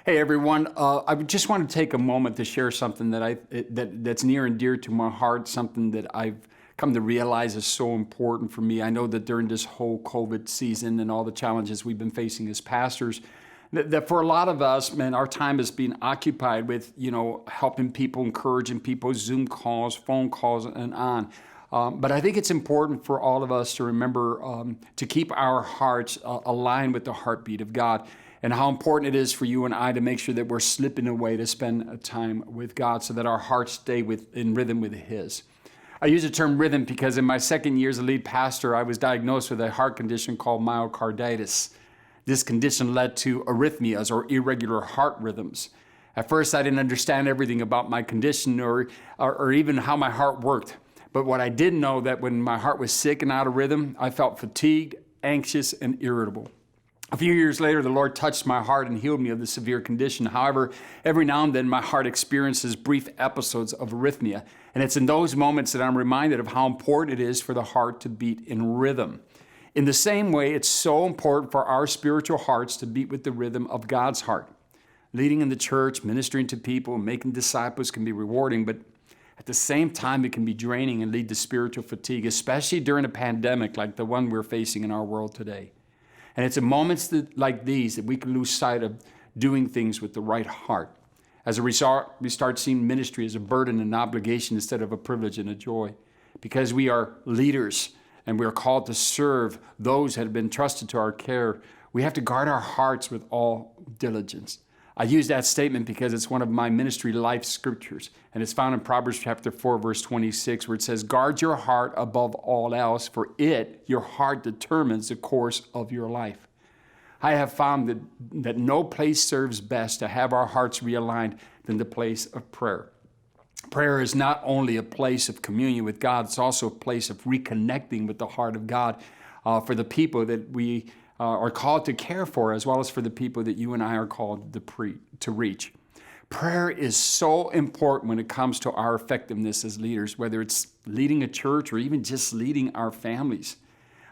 Hey everyone, I just want to take a moment to share something that's near and dear to my heart, something that I've come to realize is so important for me. I know that during this whole COVID season and all the challenges we've been facing as pastors, that for a lot of us, man, our time has been occupied with, helping people, encouraging people, Zoom calls, phone calls, and on. But I think it's important for all of us to remember to keep our hearts aligned with the heartbeat of God, and how important it is for you and I to make sure that we're slipping away to spend time with God so that our hearts stay in rhythm with His. I use the term rhythm because in my second year as a lead pastor, I was diagnosed with a heart condition called myocarditis. This condition led to arrhythmias, or irregular heart rhythms. At first, I didn't understand everything about my condition or even how my heart worked. But what I did know, that when my heart was sick and out of rhythm, I felt fatigued, anxious, and irritable. A few years later, the Lord touched my heart and healed me of the severe condition. However, every now and then my heart experiences brief episodes of arrhythmia. And it's in those moments that I'm reminded of how important it is for the heart to beat in rhythm. In the same way, it's so important for our spiritual hearts to beat with the rhythm of God's heart. Leading in the church, ministering to people, and making disciples can be rewarding, but at the same time, it can be draining and lead to spiritual fatigue, especially during a pandemic like the one we're facing in our world today. And it's in moments like these that we can lose sight of doing things with the right heart. As a result, we start seeing ministry as a burden and obligation instead of a privilege and a joy. Because we are leaders and we are called to serve those that have been trusted to our care, we have to guard our hearts with all diligence. I use that statement because it's one of my ministry life scriptures, and it's found in Proverbs chapter 4, verse 26, where it says, "Guard your heart above all else, for your heart determines the course of your life." I have found that no place serves best to have our hearts realigned than the place of prayer. Prayer is not only a place of communion with God, it's also a place of reconnecting with the heart of God for the people that we are called to care for, as well as for the people that you and I are called to reach. Prayer is so important when it comes to our effectiveness as leaders, whether it's leading a church or even just leading our families.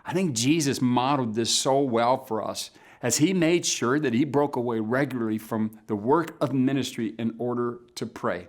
I think Jesus modeled this so well for us, as He made sure that He broke away regularly from the work of ministry in order to pray.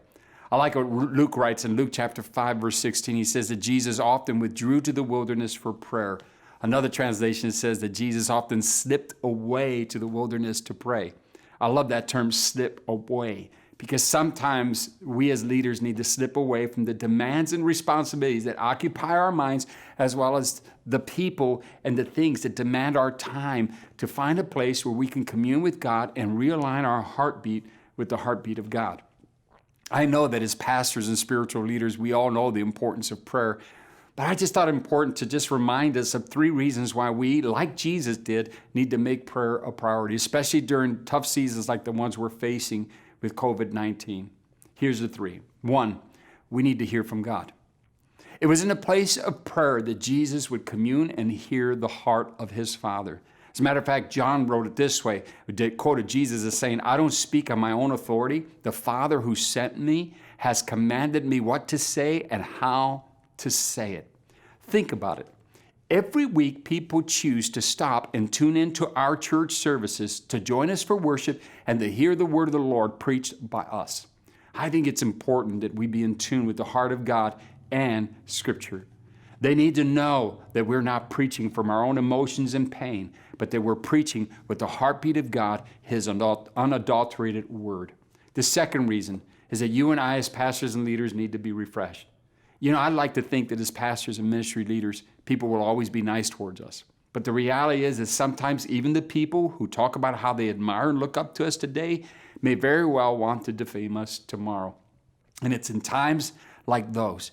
I like what Luke writes in Luke chapter 5, verse 16. He says that Jesus often withdrew to the wilderness for prayer. Another translation says that Jesus often slipped away to the wilderness to pray. I love that term, slip away, because sometimes we as leaders need to slip away from the demands and responsibilities that occupy our minds, as well as the people and the things that demand our time, to find a place where we can commune with God and realign our heartbeat with the heartbeat of God. I know that as pastors and spiritual leaders, we all know the importance of prayer. But I just thought it important to just remind us of 3 reasons why we, like Jesus did, need to make prayer a priority, especially during tough seasons like the ones we're facing with COVID-19. Here's the 3. 1, we need to hear from God. It was in a place of prayer that Jesus would commune and hear the heart of His Father. As a matter of fact, John wrote it this way, quoted Jesus as saying, "I don't speak on my own authority. The Father who sent me has commanded me what to say and how to say it." Think about it. Every week, people choose to stop and tune into our church services to join us for worship and to hear the word of the Lord preached by us. I think it's important that we be in tune with the heart of God and Scripture. They need to know that we're not preaching from our own emotions and pain, but that we're preaching with the heartbeat of God, His unadulterated word. The second reason is that you and I as pastors and leaders need to be refreshed. I'd like to think that as pastors and ministry leaders, people will always be nice towards us. But the reality is that sometimes even the people who talk about how they admire and look up to us today may very well want to defame us tomorrow. And it's in times like those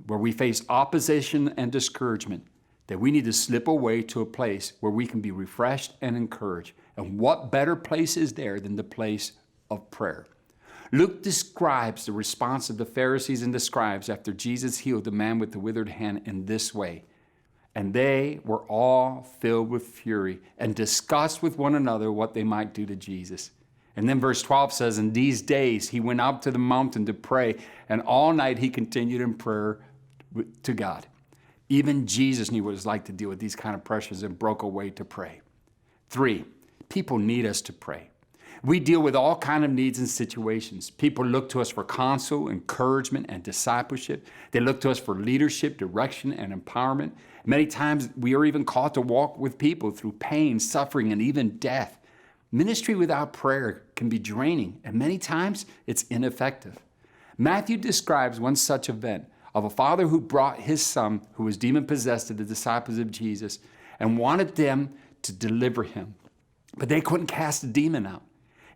where we face opposition and discouragement that we need to slip away to a place where we can be refreshed and encouraged. And what better place is there than the place of prayer? Luke describes the response of the Pharisees and the scribes after Jesus healed the man with the withered hand in this way. "And they were all filled with fury and discussed with one another what they might do to Jesus." And then verse 12 says, "In these days he went up to the mountain to pray, and all night he continued in prayer to God." Even Jesus knew what it was like to deal with these kind of pressures and broke away to pray. 3, people need us to pray. We deal with all kinds of needs and situations. People look to us for counsel, encouragement, and discipleship. They look to us for leadership, direction, and empowerment. Many times we are even called to walk with people through pain, suffering, and even death. Ministry without prayer can be draining, and many times it's ineffective. Matthew describes one such event of a father who brought his son, who was demon-possessed, to the disciples of Jesus and wanted them to deliver him. But they couldn't cast the demon out.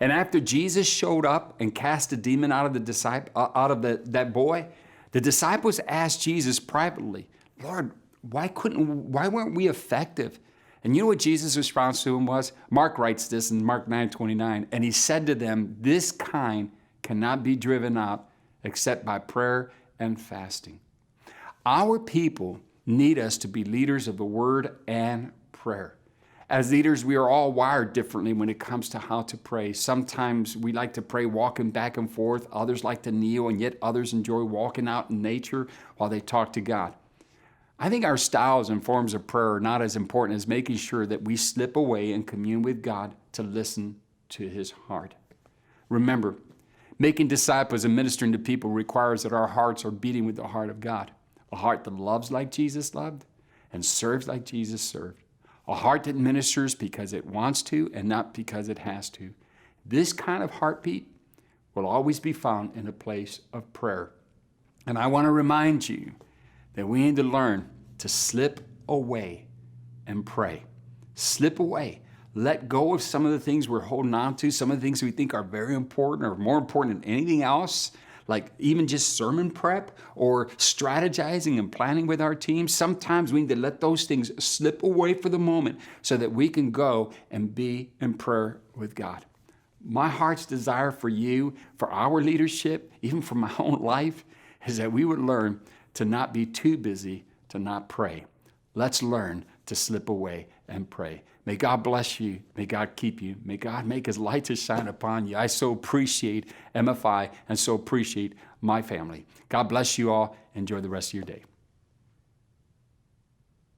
And after Jesus showed up and cast the demon out of that boy, the disciples asked Jesus privately, "Lord, why weren't we effective?" And you know what Jesus' response to him was? Mark writes this in Mark 9:29, and he said to them, "This kind cannot be driven out except by prayer and fasting." Our people need us to be leaders of the word and prayer. As leaders, we are all wired differently when it comes to how to pray. Sometimes we like to pray walking back and forth. Others like to kneel, and yet others enjoy walking out in nature while they talk to God. I think our styles and forms of prayer are not as important as making sure that we slip away and commune with God to listen to his heart. Remember, making disciples and ministering to people requires that our hearts are beating with the heart of God. A heart that loves like Jesus loved and serves like Jesus served. A heart that ministers because it wants to and not because it has to. This kind of heartbeat will always be found in a place of prayer. And I want to remind you that we need to learn to slip away and pray. Slip away. Let go of some of the things we're holding on to, some of the things we think are very important or more important than anything else, like even just sermon prep or strategizing and planning with our team. Sometimes we need to let those things slip away for the moment so that we can go and be in prayer with God. My heart's desire for you, for our leadership, even for my own life, is that we would learn to not be too busy to not pray. Let's learn to slip away and pray. May God bless you. May God keep you. May God make his light to shine upon you. I so appreciate MFI and so appreciate my family. God bless you all. Enjoy the rest of your day.